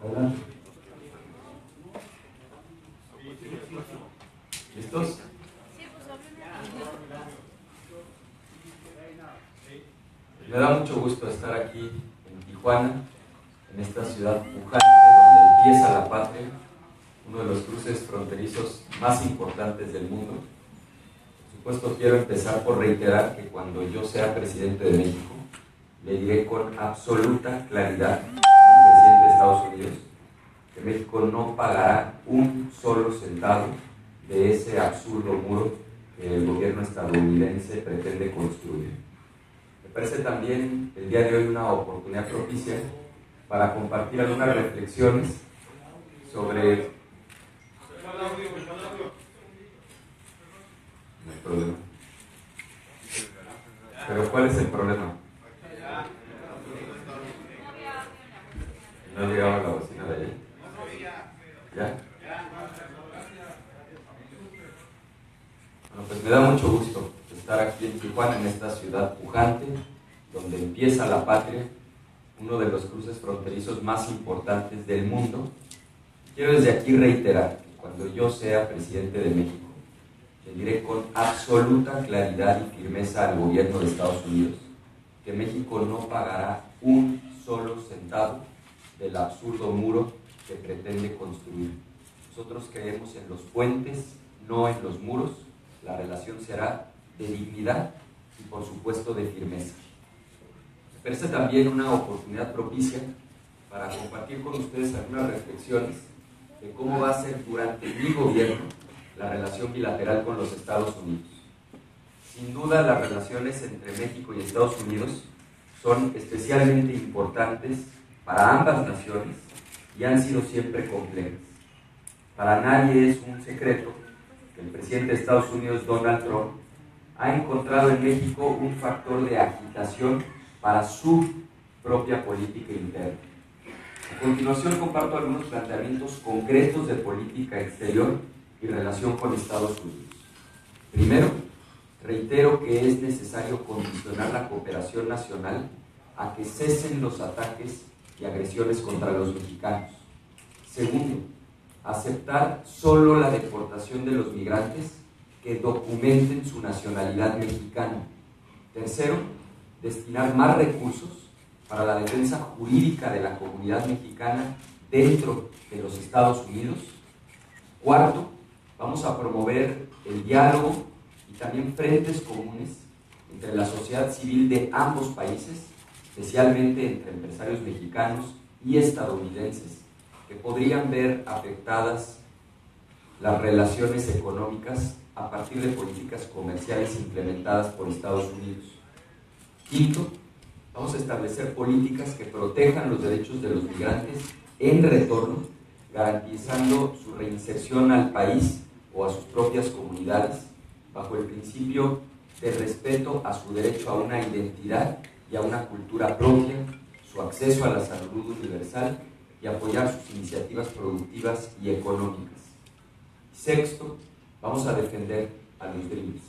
Adelante. ¿Listos? Me da mucho gusto estar aquí en Tijuana, en esta ciudad pujante donde empieza la patria, uno de los cruces fronterizos más importantes del mundo. Por supuesto, quiero empezar por reiterar que cuando yo sea presidente de México, le diré con absoluta claridad al presidente de Estados Unidos que México no pagará un solo centavo de ese absurdo muro que el gobierno estadounidense pretende construir. Me parece también el día de hoy una oportunidad propicia para compartir algunas reflexiones sobre... No hay problema. Pero ¿cuál es el problema? ¿No llegaba la bocina de allí? ¿Ya? Bueno, pues me da mucho gusto estar aquí en Tijuana, en esta ciudad pujante, donde empieza la patria, uno de los cruces fronterizos más importantes del mundo. Quiero desde aquí reiterar que cuando yo sea presidente de México, le diré con absoluta claridad y firmeza al gobierno de Estados Unidos que México no pagará un solo centavo del absurdo muro que pretende construir. Nosotros creemos en los puentes, no en los muros. La relación será de dignidad y, por supuesto, de firmeza. Me parece también una oportunidad propicia para compartir con ustedes algunas reflexiones de cómo va a ser durante mi gobierno la relación bilateral con los Estados Unidos. Sin duda, las relaciones entre México y Estados Unidos son especialmente importantes para ambas naciones y han sido siempre complejas. Para nadie es un secreto que el presidente de Estados Unidos, Donald Trump, ha encontrado en México un factor de agitación para su propia política interna. A continuación comparto algunos planteamientos concretos de política exterior y relación con Estados Unidos. Primero, reitero que es necesario condicionar la cooperación nacional a que cesen los ataques y agresiones contra los mexicanos. Segundo, aceptar solo la deportación de los migrantes que documenten su nacionalidad mexicana. Tercero, destinar más recursos para la defensa jurídica de la comunidad mexicana dentro de los Estados Unidos. Cuarto, vamos a promover el diálogo y también frentes comunes entre la sociedad civil de ambos países, especialmente entre empresarios mexicanos y estadounidenses, que podrían ver afectadas las relaciones económicas a partir de políticas comerciales implementadas por Estados Unidos. Quinto, vamos a establecer políticas que protejan los derechos de los migrantes en retorno, garantizando su reinserción al país o a sus propias comunidades, bajo el principio de respeto a su derecho a una identidad y a una cultura propia, su acceso a la salud universal y apoyar sus iniciativas productivas y económicas. Sexto, vamos a defender a los Dreamers.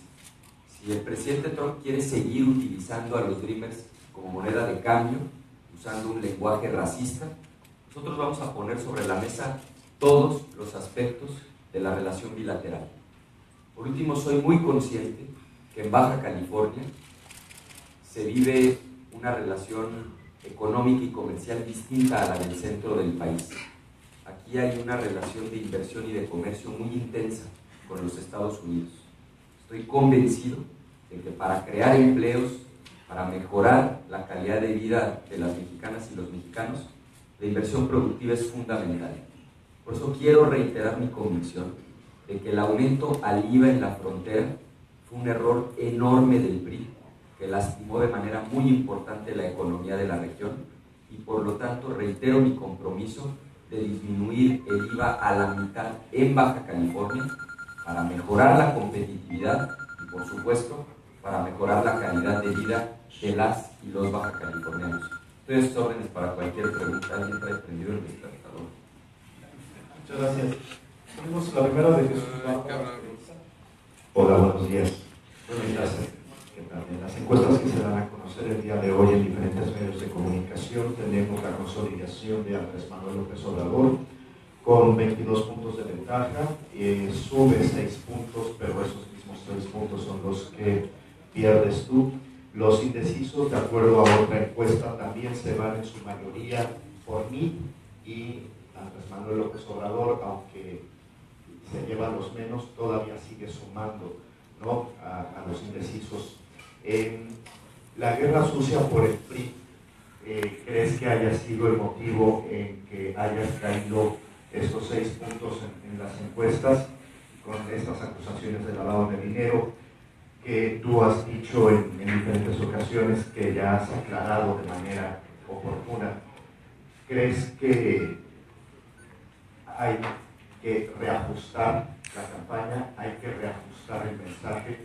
Si el presidente Trump quiere seguir utilizando a los Dreamers como moneda de cambio, usando un lenguaje racista, nosotros vamos a poner sobre la mesa todos los aspectos de la relación bilateral. Por último, soy muy consciente que en Baja California se vive una relación económica y comercial distinta a la del centro del país. Aquí hay una relación de inversión y de comercio muy intensa con los Estados Unidos. Estoy convencido de que para crear empleos, para mejorar la calidad de vida de las mexicanas y los mexicanos, la inversión productiva es fundamental. Por eso quiero reiterar mi convicción de que el aumento al IVA en la frontera fue un error enorme del PRI, que lastimó de manera muy importante la economía de la región, y por lo tanto reitero mi compromiso de disminuir el IVA a la mitad en Baja California para mejorar la competitividad y, por supuesto, para mejorar la calidad de vida de las y los bajacalifornianos. Estoy a sus órdenes para cualquier pregunta. ¿Alguien trae prendido el despertador? Muchas gracias. Tenemos la primera de Jesús. Hola, buenos días. Buenos días. ¿Qué tal? En las encuestas que se dan a conocer el día de hoy en diferentes medios de comunicación, ocasión tenemos la consolidación de Andrés Manuel López Obrador con 22 puntos de ventaja, sube 6 puntos, pero esos mismos 6 puntos son los que pierdes tú. Los indecisos, de acuerdo a otra encuesta, también se van en su mayoría por mí y Andrés Manuel López Obrador, aunque se lleva los menos, todavía sigue sumando, ¿no?, a los indecisos. La guerra sucia por el PRI, ¿crees que haya sido el motivo en que hayas caído estos 6 puntos en las encuestas con estas acusaciones de lavado de dinero que tú has dicho en diferentes ocasiones que ya has aclarado de manera oportuna? ¿Crees que hay que reajustar la campaña, hay que reajustar el mensaje?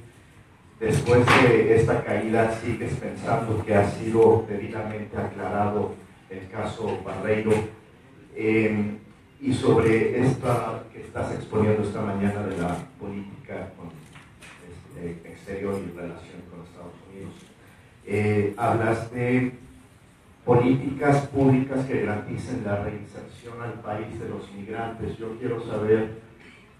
Después de esta caída, ¿sigues pensando que ha sido debidamente aclarado el caso Barreiro? Y sobre esta que estás exponiendo esta mañana de la política exterior y relación con Estados Unidos, hablas de políticas públicas que garanticen la reinserción al país de los migrantes. Yo quiero saber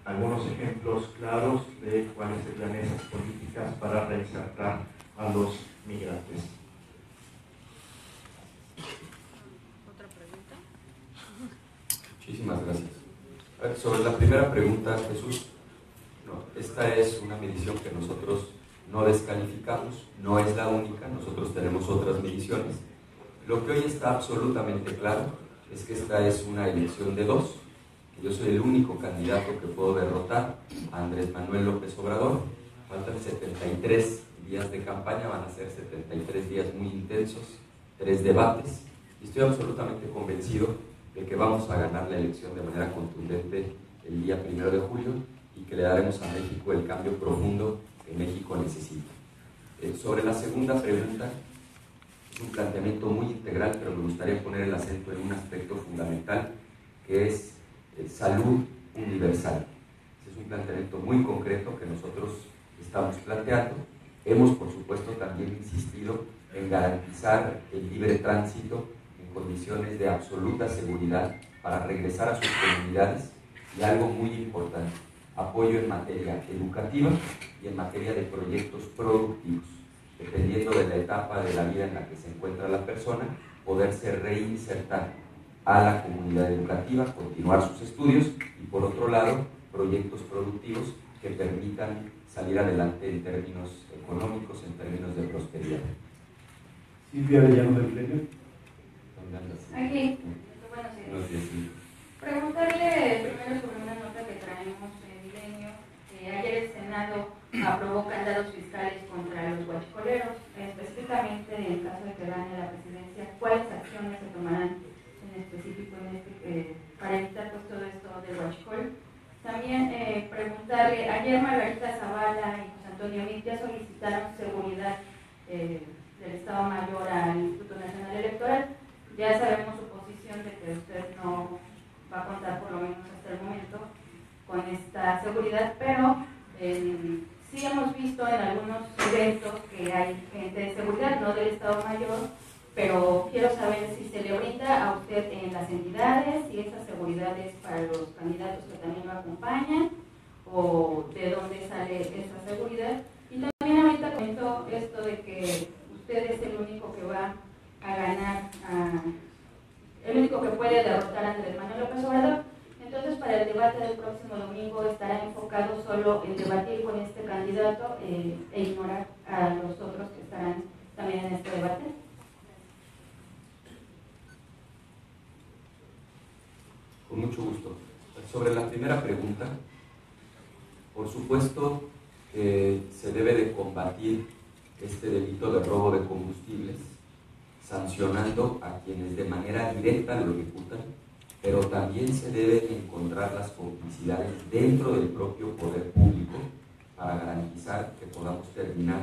algunos ejemplos claros de cuáles serían esas políticas para reinsertar a los migrantes. ¿Otra pregunta? Muchísimas gracias. Sobre la primera pregunta, Jesús, no, esta es una medición que nosotros no descalificamos, no es la única, nosotros tenemos otras mediciones. Lo que hoy está absolutamente claro es que esta es una elección de dos. Yo soy el único candidato que puedo derrotar a Andrés Manuel López Obrador. Faltan 73 días de campaña, van a ser 73 días muy intensos, 3 debates, y estoy absolutamente convencido de que vamos a ganar la elección de manera contundente el día 1 de julio y que le daremos a México el cambio profundo que México necesita. Sobre la segunda pregunta, es un planteamiento muy integral, pero me gustaría poner el acento en un aspecto fundamental, que es salud universal. Ese es un planteamiento muy concreto que nosotros estamos planteando. Hemos, por supuesto, también insistido en garantizar el libre tránsito en condiciones de absoluta seguridad para regresar a sus comunidades, y algo muy importante, apoyo en materia educativa y en materia de proyectos productivos. Dependiendo de la etapa de la vida en la que se encuentra la persona, poderse reinsertar a la comunidad educativa, continuar sus estudios, y por otro lado, proyectos productivos que permitan salir adelante en términos económicos, en términos de prosperidad. Silvia Arellano del Gremio. ¿Dónde andas? Aquí. Buenos días. Preguntarle primero sobre una nota que traemos en Milenio. Ayer el Senado aprobó candados fiscales contra los huachicoleros. Específicamente, en el caso de que gane la presidencia, ¿cuáles acciones se tomarán en específico para evitar pues, todo esto del huachicol? También preguntarle, ayer Margarita Zavala y José Antonio Meade ya solicitaron seguridad del Estado Mayor al Instituto Nacional Electoral. Ya sabemos su posición de que usted no va a contar, por lo menos hasta el momento, con esta seguridad, pero sí hemos visto en algunos eventos que hay gente de seguridad, no del Estado Mayor, pero quiero saber si se le brinda a usted en las entidades, si esa seguridad es para los candidatos que también lo acompañan, o de dónde sale esa seguridad. Y también ahorita comentó esto de que usted es el único que va a ganar, el único que puede derrotar a Andrés Manuel López Obrador. Entonces, para el debate del próximo domingo estará enfocado solo en debatir con este candidato e ignorar a los otros que estarán también en este debate. Con mucho gusto. Sobre la primera pregunta, por supuesto que se debe de combatir este delito de robo de combustibles, sancionando a quienes de manera directa lo ejecutan, pero también se deben encontrar las complicidades dentro del propio poder público para garantizar que podamos terminar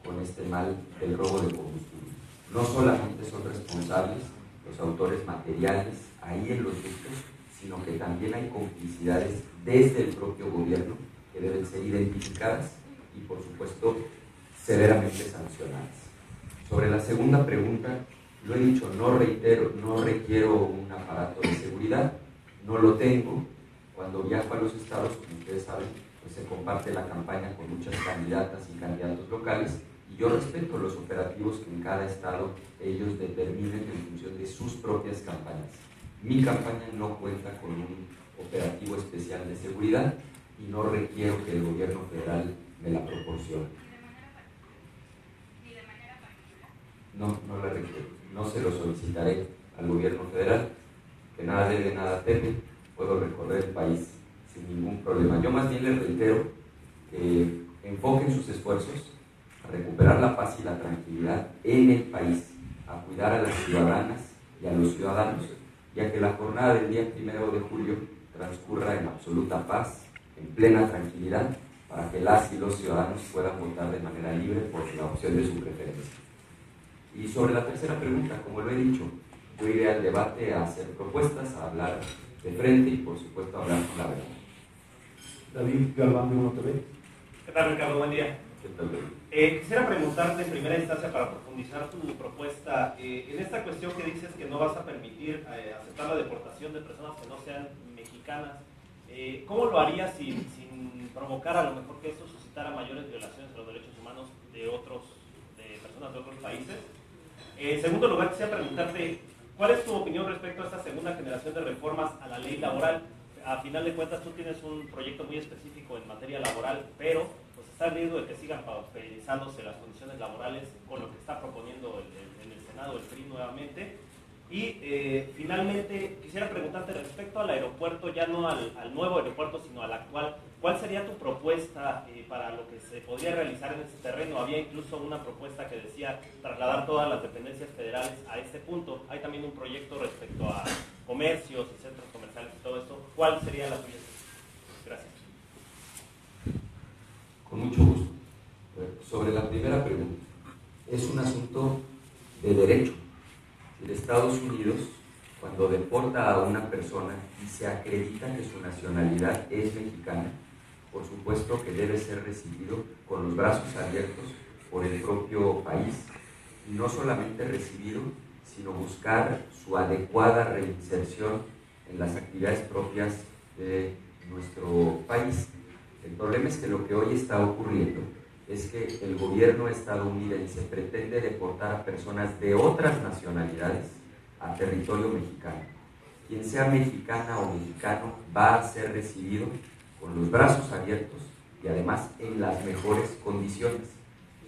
con este mal del robo de combustible. No solamente son responsables los autores materiales ahí en los hechos, sino que también hay complicidades desde el propio gobierno que deben ser identificadas y, por supuesto, severamente sancionadas. Sobre la segunda pregunta, Lo he dicho, no requiero un aparato de seguridad, no lo tengo. Cuando viajo a los estados, como ustedes saben, pues se comparte la campaña con muchas candidatas y candidatos locales, y yo respeto los operativos que en cada estado ellos determinen en función de sus propias campañas. Mi campaña no cuenta con un operativo especial de seguridad y no requiero que el gobierno federal me la proporcione. No la requiero, no se lo solicitaré al gobierno federal, que nada debe, nada teme, puedo recorrer el país sin ningún problema. Yo más bien les reitero que enfoquen sus esfuerzos a recuperar la paz y la tranquilidad en el país, a cuidar a las ciudadanas y a los ciudadanos, y a que la jornada del día 1 de julio transcurra en absoluta paz, en plena tranquilidad, para que las y los ciudadanos puedan votar de manera libre por la opción de su preferencia. Y sobre la tercera pregunta, como lo he dicho, yo iré al debate a hacer propuestas, a hablar de frente y por supuesto a hablar con la verdad. David Galván de Uno TV. ¿Qué tal, Ricardo? Buen día. ¿Qué tal? Quisiera preguntarte en primera instancia para profundizar tu propuesta, en esta cuestión que dices que no vas a permitir aceptar la deportación de personas que no sean mexicanas, ¿cómo lo harías sin provocar a lo mejor que esto suscitara mayores violaciones a los derechos humanos de personas de otros países? En segundo lugar, quisiera preguntarte, ¿cuál es tu opinión respecto a esta segunda generación de reformas a la ley laboral? A final de cuentas, tú tienes un proyecto muy específico en materia laboral, pero pues está el riesgo de que sigan pauperizándose las condiciones laborales con lo que está proponiendo en el Senado el PRI nuevamente. Y finalmente, quisiera preguntarte respecto al aeropuerto, ya no al nuevo aeropuerto, sino al actual, ¿cuál sería tu propuesta para lo que se podría realizar en este terreno? Había incluso una propuesta que decía trasladar todas las dependencias federales a este punto. Hay también un proyecto respecto a comercios y centros comerciales y todo esto. ¿Cuál sería la tuya? Gracias. Con mucho gusto. Sobre la primera pregunta, es un asunto de derecho. En Estados Unidos, cuando deporta a una persona y se acredita que su nacionalidad es mexicana, por supuesto que debe ser recibido con los brazos abiertos por el propio país, y no solamente recibido, sino buscar su adecuada reinserción en las actividades propias de nuestro país. El problema es que lo que hoy está ocurriendo es que el gobierno estadounidense pretende deportar a personas de otras nacionalidades a territorio mexicano. Quien sea mexicana o mexicano va a ser recibido con los brazos abiertos y además en las mejores condiciones.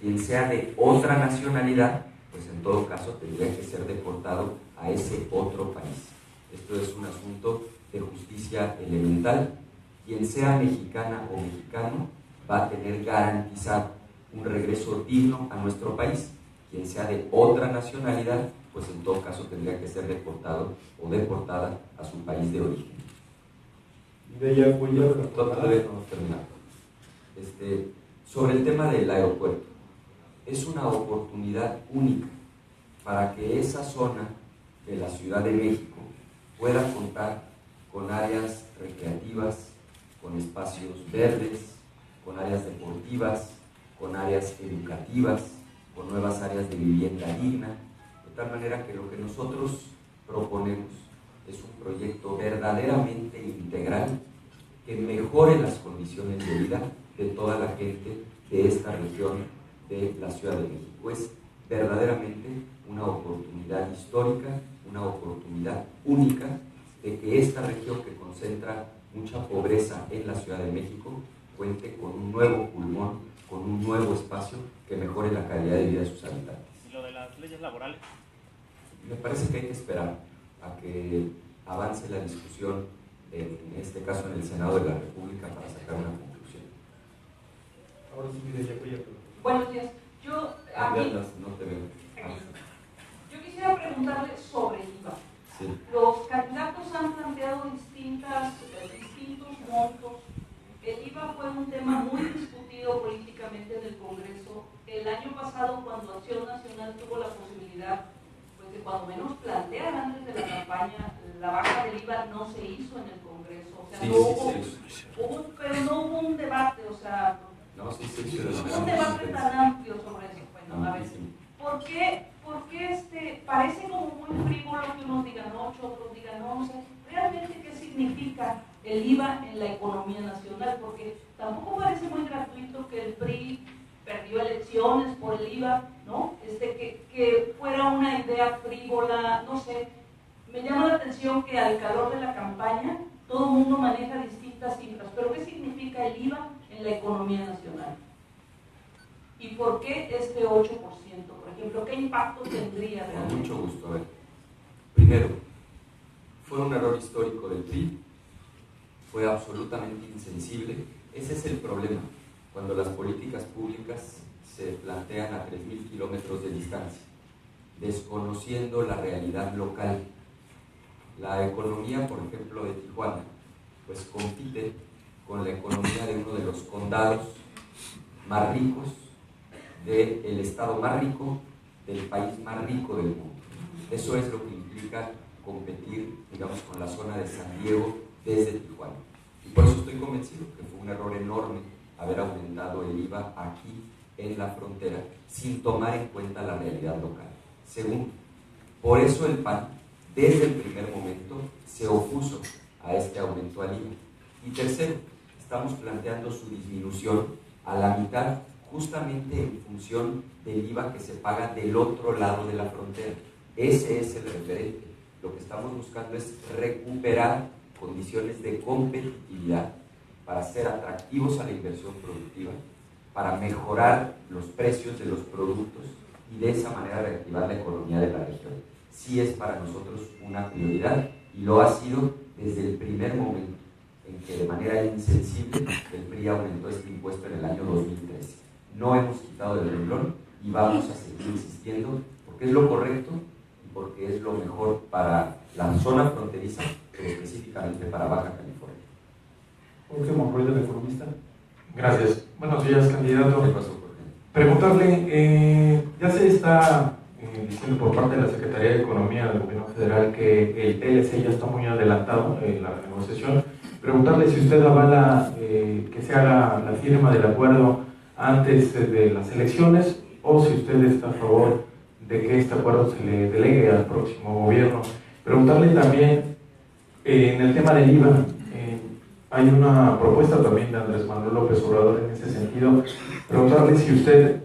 Quien sea de otra nacionalidad, pues en todo caso tendría que ser deportado a ese otro país. Esto es un asunto de justicia elemental. Quien sea mexicana o mexicano va a tener garantizado un regreso digno a nuestro país. Quien sea de otra nacionalidad, pues en todo caso tendría que ser deportado o deportada a su país de origen. Todavía no hemos terminado. Sobre el tema del aeropuerto, es una oportunidad única para que esa zona de la Ciudad de México pueda contar con áreas recreativas, con espacios verdes, con áreas deportivas, con áreas educativas, con nuevas áreas de vivienda digna, de tal manera que lo que nosotros proponemos es un proyecto verdaderamente integral que mejore las condiciones de vida de toda la gente de esta región de la Ciudad de México. Es verdaderamente una oportunidad histórica, una oportunidad única de que esta región que concentra mucha pobreza en la Ciudad de México cuente con un nuevo pulmón, con un nuevo espacio que mejore la calidad de vida de sus habitantes. ¿Y lo de las leyes laborales? Me parece que hay que esperar a que avance la discusión, en este caso en el Senado de la República, para sacar una conclusión. Ahora sí, mire, ya. Buenos días. Yo quisiera preguntarle sobre el IVA. Sí. Los candidatos han planteado distintos montos. El IVA fue un tema muy discutido políticamente en el Congreso. El año pasado, cuando Acción Nacional tuvo la posibilidad, pues de cuando menos plantear antes de la campaña, la baja del IVA no se hizo en el Congreso. O sea, sí, no hubo, pero no hubo un debate, o sea, un debate tan amplio sobre eso. Bueno, a ver, ¿por qué parece porque tampoco parece muy gratuito que el PRI perdió elecciones por el IVA, ¿no? Que fuera una idea frívola, no sé. Me llama la atención que al calor de la campaña todo el mundo maneja distintas cifras, pero ¿qué significa el IVA en la economía nacional? ¿Y por qué este 8%? Por ejemplo, ¿qué impacto tendría realmente? Con mucho gusto. A ver, primero, fue un error histórico del PRI, fue absolutamente insensible. Ese es el problema, cuando las políticas públicas se plantean a 3.000 kilómetros de distancia, desconociendo la realidad local. La economía, por ejemplo, de Tijuana, pues compite con la economía de uno de los condados más ricos, del estado más rico, del país más rico del mundo. Eso es lo que implica competir, digamos, con la zona de San Diego desde Tijuana. Y por eso estoy convencido que fue un error enorme haber aumentado el IVA aquí en la frontera sin tomar en cuenta la realidad local. Segundo, por eso el PAN desde el primer momento se opuso a este aumento al IVA. Y tercero, estamos planteando su disminución a la mitad justamente en función del IVA que se paga del otro lado de la frontera. Ese es el referente. Lo que estamos buscando es recuperar condiciones de competitividad para ser atractivos a la inversión productiva, para mejorar los precios de los productos y de esa manera reactivar la economía de la región. Sí es para nosotros una prioridad y lo ha sido desde el primer momento en que de manera insensible el PRI aumentó este impuesto en el año 2013. No hemos quitado el renglón y vamos a seguir insistiendo porque es lo correcto y porque es lo mejor para la zona fronteriza, pero específicamente para Baja California. Jorge Monroy, del Economista. Gracias. Buenos días, candidato. ¿Qué pasó, Jorge? Preguntarle, ya se está diciendo por parte de la Secretaría de Economía del Gobierno Federal que el TLC ya está muy adelantado en la negociación. Preguntarle si usted avala que se haga la firma del acuerdo antes de las elecciones o si usted está a favor de que este acuerdo se le delegue al próximo gobierno. Preguntarle también en el tema del IVA. Hay una propuesta también de Andrés Manuel López Obrador en ese sentido. Preguntarle si usted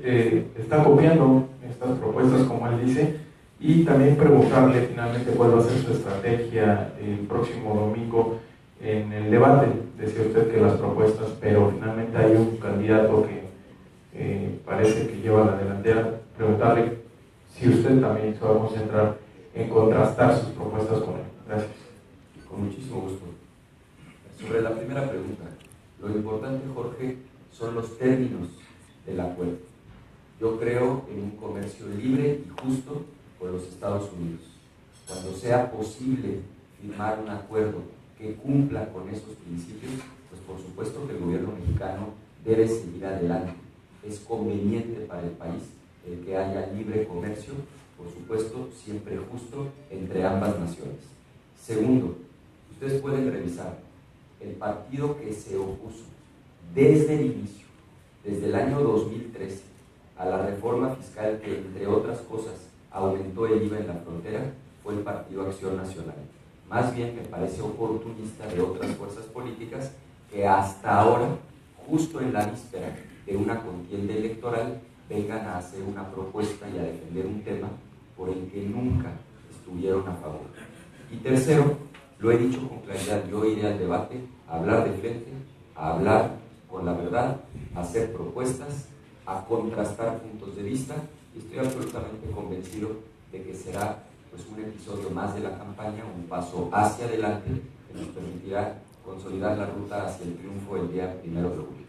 está copiando estas propuestas como él dice y también preguntarle finalmente cuál va a ser su estrategia el próximo domingo en el debate. Decía usted que las propuestas, pero finalmente hay un candidato que parece que lleva la delantera. Preguntarle si usted también se va a concentrar en contrastar sus propuestas con él. Gracias. Con muchísimo gusto. Sobre la primera pregunta, lo importante, Jorge, son los términos del acuerdo. Yo creo en un comercio libre y justo con los Estados Unidos. Cuando sea posible firmar un acuerdo que cumpla con esos principios, pues por supuesto que el gobierno mexicano debe seguir adelante. Es conveniente para el país el que haya libre comercio, por supuesto, siempre justo entre ambas naciones. Segundo, ustedes pueden revisar el partido que se opuso desde el inicio, desde el año 2013, a la reforma fiscal que, entre otras cosas, aumentó el IVA en la frontera, fue el Partido Acción Nacional. Más bien me parece oportunista de otras fuerzas políticas que hasta ahora, justo en la víspera de una contienda electoral, vengan a hacer una propuesta y a defender un tema por el que nunca estuvieron a favor. Y tercero, lo he dicho con claridad, yo iré al debate a hablar de frente, a hablar con la verdad, a hacer propuestas, a contrastar puntos de vista y estoy absolutamente convencido de que será pues, un episodio más de la campaña, un paso hacia adelante que nos permitirá consolidar la ruta hacia el triunfo el día 1 de julio.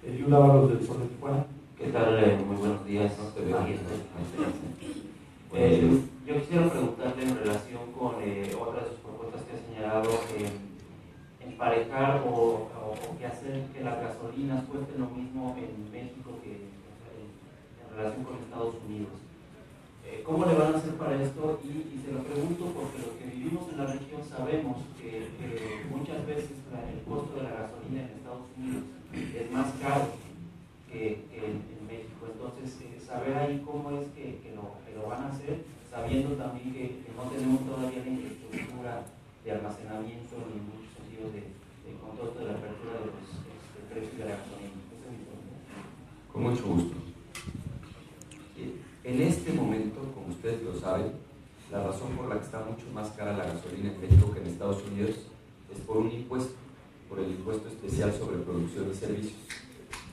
Eliud Ábalos, del Sol de Tijuana. ¿Qué tal? Muy buenos días. No te veo. Yo quisiera preguntarle en relación con otras de sus propuestas que ha señalado, emparejar o que hacer que las gasolinas cuesten lo mismo en México que en relación con Estados Unidos. ¿Cómo le van a hacer para esto? Y se lo pregunto porque los que vivimos en la región sabemos que muchas veces el costo de la gasolina en Estados Unidos es más caro que en México. Entonces, saber ahí cómo es que lo van a hacer, sabiendo también que no tenemos todavía la infraestructura de almacenamiento ni en muchos sentidos de con todo esto de la apertura de los Con mucho gusto. En este momento, como ustedes lo saben, la razón por la que está mucho más cara la gasolina en México que en Estados Unidos es por un impuesto, por el impuesto especial sobre producción y servicios.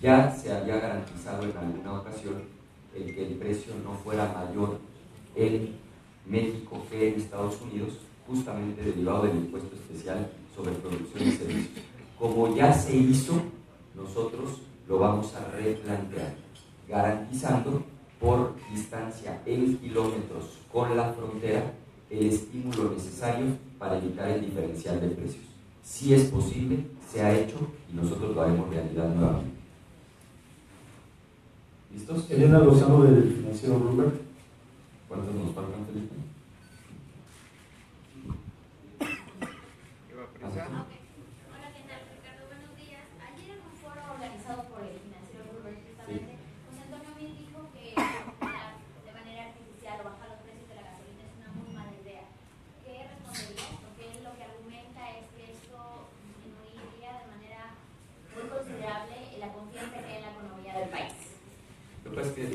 Ya se había garantizado en alguna ocasión el que el precio no fuera mayor en México que en Estados Unidos, justamente derivado del impuesto especial sobre producción y servicios. Como ya se hizo, nosotros lo vamos a replantear, garantizando por distancia en kilómetros con la frontera el estímulo necesario para evitar el diferencial de precios. Si es posible, se ha hecho y nosotros lo haremos realidad nuevamente. ¿Listos? Elena Lozano del financiero Bloomberg. ¿Cuántos nos faltan, Felipe? Hola, ¿qué tal, Ricardo? Buenos días. Ayer en un foro organizado por el financiero Bloomberg, justamente, José Antonio Min dijo que de manera artificial o bajar los precios de la gasolina es una muy mala idea. ¿Qué respondería? Porque él lo que argumenta es que esto disminuiría de manera muy considerable la confianza que hay en la economía del país. Lo que pasa es que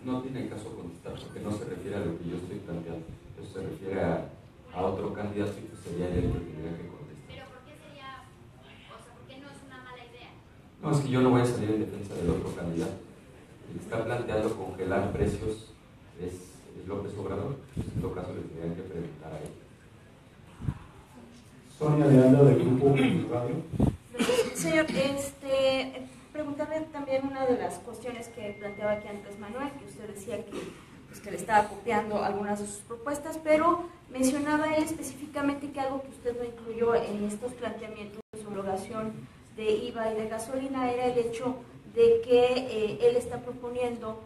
no tiene caso contestar porque no se refiere a lo que yo estoy planteando. Eso se refiere a otro candidato y pues sería él el que tendría que contestar. ¿Pero por qué sería, o sea, por qué no es una mala idea? No, es que yo no voy a salir en defensa del otro candidato. El que está planteando congelar precios es López Obrador. En todo caso le tendrían que preguntar a él. Sonia de Anda del Grupo Radio. Señor, preguntarle también una de las cuestiones que planteaba aquí Andrés Manuel, que usted decía que le estaba copiando algunas de sus propuestas, pero mencionaba él específicamente que algo que usted no incluyó en estos planteamientos de subrogación de IVA y de gasolina era el hecho de que él está proponiendo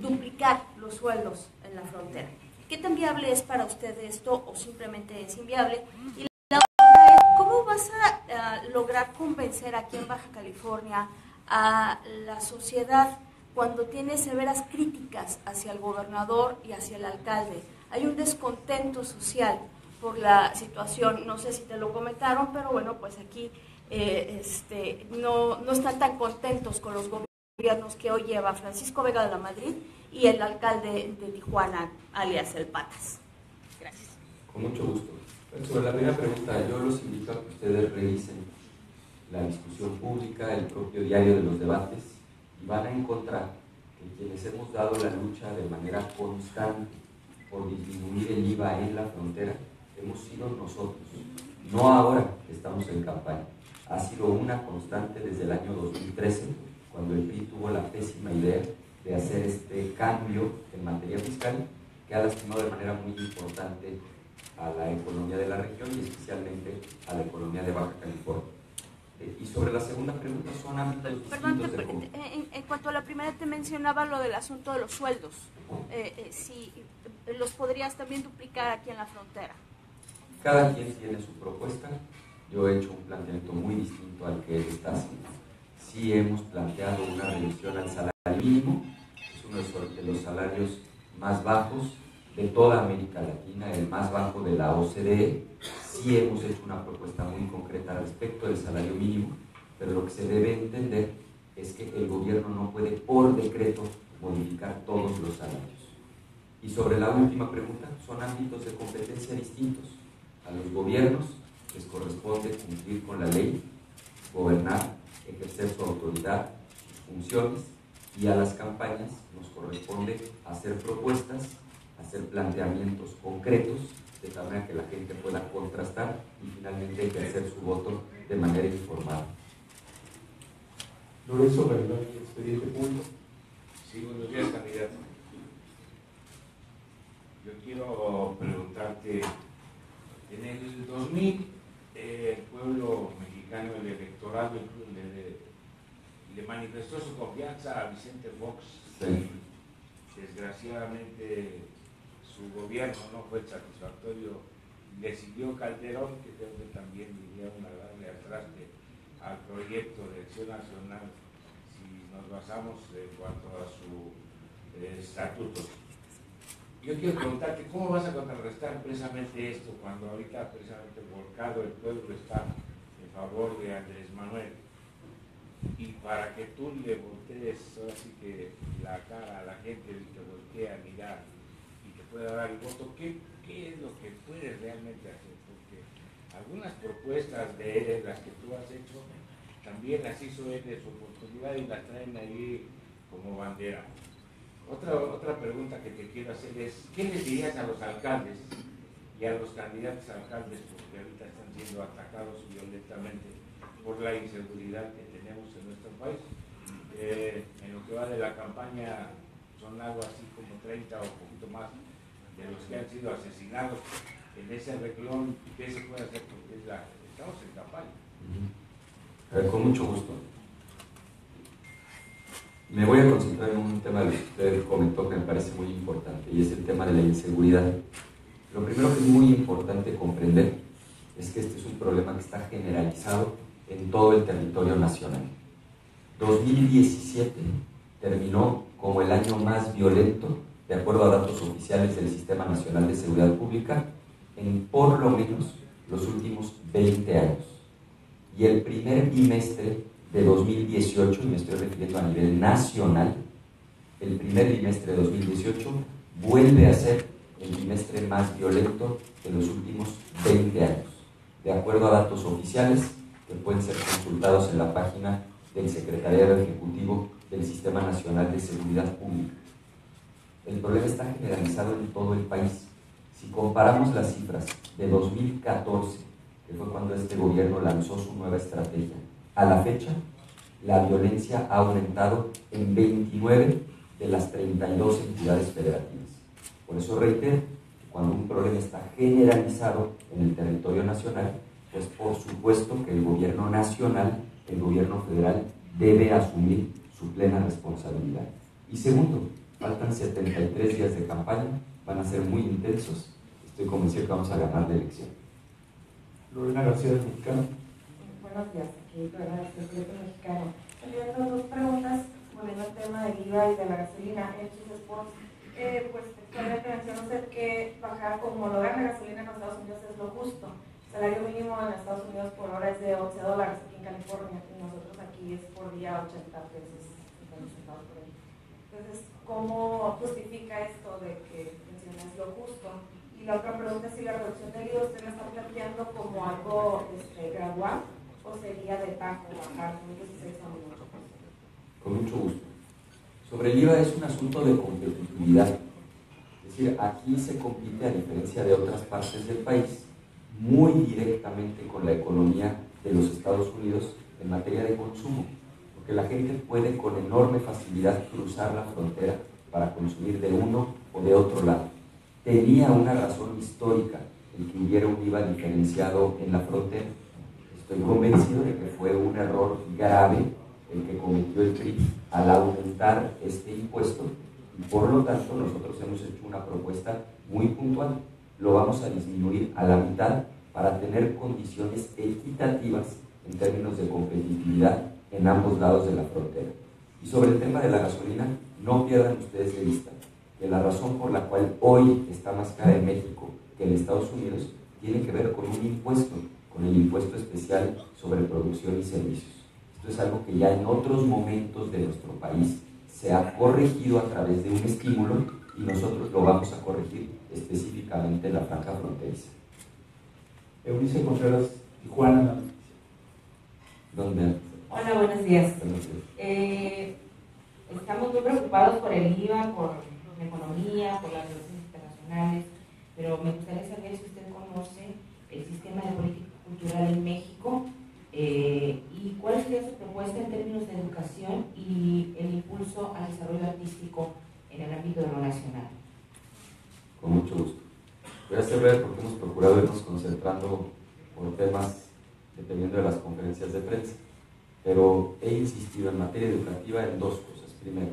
duplicar los sueldos en la frontera. ¿Qué tan viable es para usted esto o simplemente es inviable? Y la otra es, ¿cómo vas a lograr convencer aquí en Baja California a la sociedad cuando tiene severas críticas hacia el gobernador y hacia el alcalde? Hay un descontento social por la situación, no sé si te lo comentaron, pero bueno, pues aquí no están tan contentos con los gobiernos que hoy lleva Francisco Vega de la Madrid y el alcalde de Tijuana, alias El Patas. Gracias. Con mucho gusto. Sobre la primera pregunta, yo los invito a que ustedes revisen la discusión pública, el propio diario de los debates, y van a encontrar que quienes hemos dado la lucha de manera constante por disminuir el IVA en la frontera, hemos sido nosotros. No ahora que estamos en campaña. Ha sido una constante desde el año 2013, cuando el PRI tuvo la pésima idea de hacer este cambio en materia fiscal, que ha lastimado de manera muy importante a la economía de la región y especialmente a la economía de Baja California. Y sobre la segunda pregunta, son ámbitos distintos de en cuanto a la primera te mencionaba lo del asunto de los sueldos. Si los podrías también duplicar aquí en la frontera. Cada quien tiene su propuesta. Yo he hecho un planteamiento muy distinto al que él está haciendo. Sí hemos planteado una reducción al salario mínimo, es uno de los salarios más bajos de toda América Latina, el más bajo de la OCDE. Sí hemos hecho una propuesta muy concreta respecto del salario mínimo, pero lo que se debe entender es que el gobierno no puede por decreto modificar todos los salarios. Y sobre la última pregunta, son ámbitos de competencia distintos. A los gobiernos les corresponde cumplir con la ley, gobernar, ejercer su autoridad, sus funciones, y a las campañas nos corresponde hacer propuestas, hacer planteamientos concretos, de tal manera que la gente pueda contrastar y finalmente ejercer su voto de manera informada. Lorenzo Gavilán, Expediente Público. Sí, buenos días, candidato. Yo quiero preguntarte, en el 2000 el pueblo mexicano, el electorado, le manifestó su confianza a Vicente Fox. Sí. Desgraciadamente su gobierno no fue satisfactorio, le siguió Calderón, que creo que también vinieron a darle al traste al proyecto de Acción Nacional, si nos basamos en cuanto a su estatuto. Yo quiero preguntarte, ¿cómo vas a contrarrestar precisamente esto cuando ahorita precisamente volcado el pueblo está en favor de Andrés Manuel? y para que tú le voltees así que la cara a la gente y te voltee a mirar y te pueda dar el voto, ¿qué es lo que puedes realmente hacer? Porque algunas propuestas de las que tú has hecho también las hizo él de su oportunidad y las traen ahí como bandera. Otra pregunta que te quiero hacer es, ¿qué les dirías a los alcaldes y a los candidatos a alcaldes, porque ahorita están siendo atacados violentamente por la inseguridad que tenemos en nuestro país? En lo que va de la campaña son algo así como 30 o un poquito más de los que han sido asesinados en ese renglón. ¿Qué se puede hacer? Porque estamos en campaña. Con mucho gusto. Me voy a concentrar en un tema que usted comentó que me parece muy importante, y es el tema de la inseguridad. Lo primero que es muy importante comprender es que este es un problema que está generalizado en todo el territorio nacional. 2017 terminó como el año más violento, de acuerdo a datos oficiales del Sistema Nacional de Seguridad Pública, en por lo menos los últimos 20 años. Y el primer bimestre de 2018, y me estoy refiriendo a nivel nacional, el primer bimestre de 2018 vuelve a ser el bimestre más violento de los últimos 20 años, de acuerdo a datos oficiales que pueden ser consultados en la página del Secretariado Ejecutivo del Sistema Nacional de Seguridad Pública. El problema está generalizado en todo el país. Si comparamos las cifras de 2014, que fue cuando este gobierno lanzó su nueva estrategia, a la fecha, la violencia ha aumentado en 29 de las 32 entidades federativas. Por eso reitero que cuando un problema está generalizado en el territorio nacional, pues por supuesto que el gobierno nacional, el gobierno federal, debe asumir su plena responsabilidad. Y segundo, faltan 73 días de campaña, van a ser muy intensos. Estoy convencido que vamos a ganar la elección. Lorena García del Mexicano. Buenos días, aquí Lorena García del Mexicano. Tengo dos preguntas volviendo al tema del IVA y de la gasolina. Pues actualmente menciona usted que bajar como lo gana la gasolina en los Estados Unidos es lo justo. El salario mínimo en Estados Unidos por hora es de $11 aquí en California, y nosotros aquí es por día 80 pesos, centavos por ahí. Entonces, ¿cómo justifica esto de que mencionas lo justo? Y la otra pregunta es si la reducción del IVA usted la está planteando como algo gradual o sería de tajo bajar de un 16 a un 8%. Con mucho gusto. Sobre el IVA es un asunto de competitividad. Es decir, aquí se compite, a diferencia de otras partes del país, muy directamente con la economía de los Estados Unidos en materia de consumo, porque la gente puede con enorme facilidad cruzar la frontera para consumir de uno o de otro lado. Tenía una razón histórica el que hubiera un IVA diferenciado en la frontera. Estoy convencido de que fue un error grave el que cometió el PRI al aumentar este impuesto, y por lo tanto nosotros hemos hecho una propuesta muy puntual. Lo vamos a disminuir a la mitad para tener condiciones equitativas en términos de competitividad en ambos lados de la frontera. Y sobre el tema de la gasolina, no pierdan ustedes de vista que la razón por la cual hoy está más cara en México que en Estados Unidos tiene que ver con un impuesto, con el impuesto especial sobre producción y servicios. Esto es algo que ya en otros momentos de nuestro país se ha corregido a través de un estímulo, y nosotros lo vamos a corregir específicamente en la franja fronteriza. Eunice Contreras, Tijuana. ¿Dónde? Hola, buenos días. Buenos días. Estamos muy preocupados por el IVA, por la economía, por las relaciones internacionales, pero me gustaría saber si usted conoce el sistema de política cultural en México y cuál sería su propuesta en términos de educación y el impulso al desarrollo artístico en el ámbito de lo nacional. Con mucho gusto. Voy a ser breve porque hemos procurado irnos concentrando por temas dependiendo de las conferencias de prensa, pero he insistido en materia educativa en dos cosas. Primero,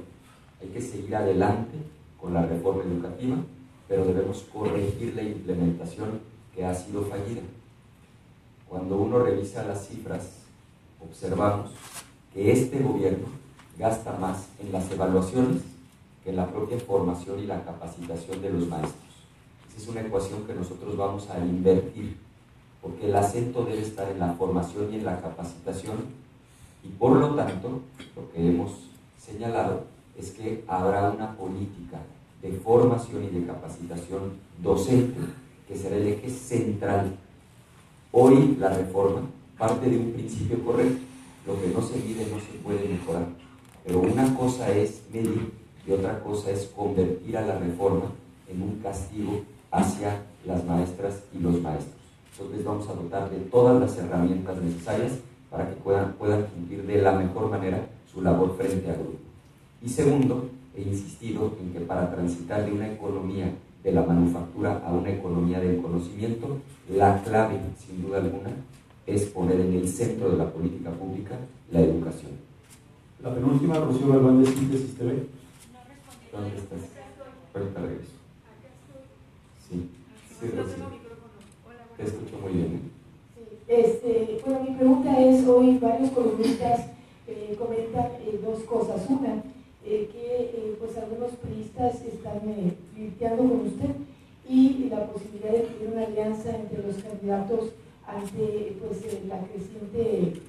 hay que seguir adelante con la reforma educativa, pero debemos corregir la implementación que ha sido fallida. Cuando uno revisa las cifras, observamos que este gobierno gasta más en las evaluaciones que en la propia formación y la capacitación de los maestros. Esa es una ecuación que nosotros vamos a invertir, porque el acento debe estar en la formación y en la capacitación, Y por lo tanto, lo que hemos señalado es que habrá una política de formación y de capacitación docente que será el eje central. Hoy la reforma parte de un principio correcto: lo que no se mide no se puede mejorar. Pero una cosa es medir y otra cosa es convertir a la reforma en un castigo hacia las maestras y los maestros. Entonces vamos a dotar de todas las herramientas necesarias para que puedan cumplir de la mejor manera su labor frente al grupo. Y segundo, he insistido en que para transitar de una economía de la manufactura a una economía del conocimiento, la clave, sin duda alguna, es poner en el centro de la política pública la educación. La penúltima, Rocío Galván de Síntesis TV. ¿Dónde estás? Ahorita regreso. Sí, sí, Rocío. Te escucho muy bien. Bueno, mi pregunta es, hoy varios columnistas comentan dos cosas. Una, que pues algunos priistas están flirteando con usted y la posibilidad de tener una alianza entre los candidatos ante pues, la creciente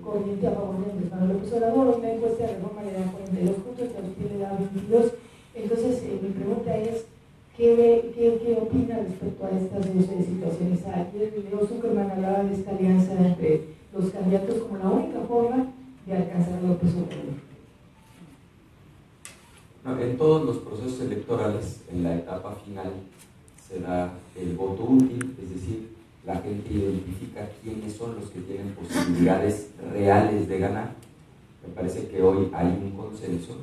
corriente a favor de Andrés Manuel López Obrador. Hoy la encuesta de reforma le da 42 puntos, a usted le da 22. Entonces, mi pregunta es, ¿qué opina respecto a estas dos situaciones? Ayer Leo Zuckerman hablaba de esta alianza entre los candidatos como la única forma de alcanzar a López Obrador. No, en todos los procesos electorales, en la etapa final, se da el voto útil, es decir, la gente identifica quiénes son los que tienen posibilidades reales de ganar. Me parece que hoy hay un consenso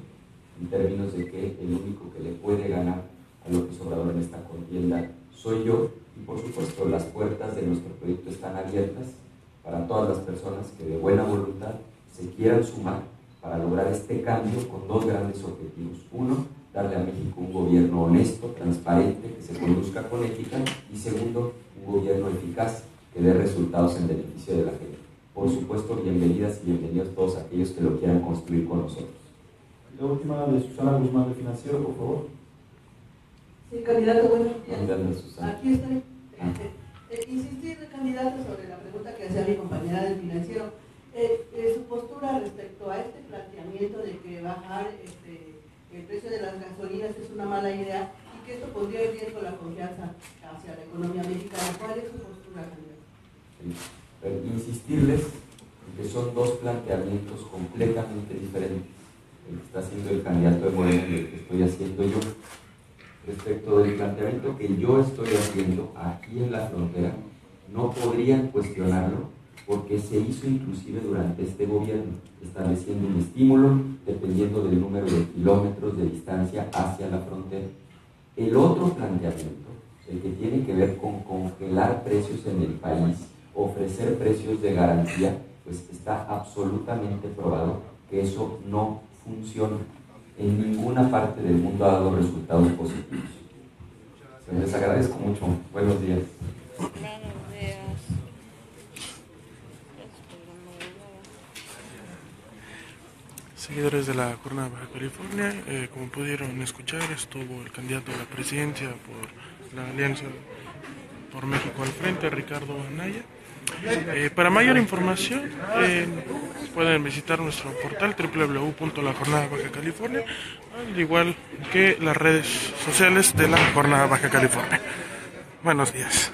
en términos de que el único que le puede ganar a López Obrador en esta contienda soy yo, y por supuesto las puertas de nuestro proyecto están abiertas para todas las personas que de buena voluntad se quieran sumar para lograr este cambio con dos grandes objetivos. Uno, darle a México un gobierno honesto, transparente, que se conduzca con ética, y segundo, un gobierno eficaz que dé resultados en beneficio de la gente. Por supuesto, bienvenidas y bienvenidos todos aquellos que lo quieran construir con nosotros. La última de Susana Guzmán de Financiero, por favor. Sí, candidato, buenos días. ¿Dónde anda Susana? Aquí estoy. Insistir, candidato, sobre la pregunta que hacía mi compañera del Financiero. Su postura respecto a este planteamiento de que bajar el precio de las gasolinas es una mala idea y que esto pondría en riesgo la confianza hacia la economía mexicana. ¿Cuál es su postura, candidato? Insistirles en que son dos planteamientos completamente diferentes, el que está haciendo el candidato de Morena y el que estoy haciendo yo. Respecto del planteamiento que yo estoy haciendo aquí en la frontera, no podrían cuestionarlo porque se hizo inclusive durante este gobierno, estableciendo un estímulo dependiendo del número de kilómetros de distancia hacia la frontera. El otro planteamiento, el que tiene que ver con congelar precios en el país, ofrecer precios de garantía, pues está absolutamente probado que eso no funciona. En ninguna parte del mundo ha dado resultados positivos. Les agradezco mucho. Buenos días. Seguidores de la Jornada Baja California, como pudieron escuchar, estuvo el candidato a la presidencia por la Alianza por México al Frente, Ricardo Anaya. Para mayor información pueden visitar nuestro portal www.lajornadabaja.california, al igual que las redes sociales de la Jornada Baja California. Buenos días.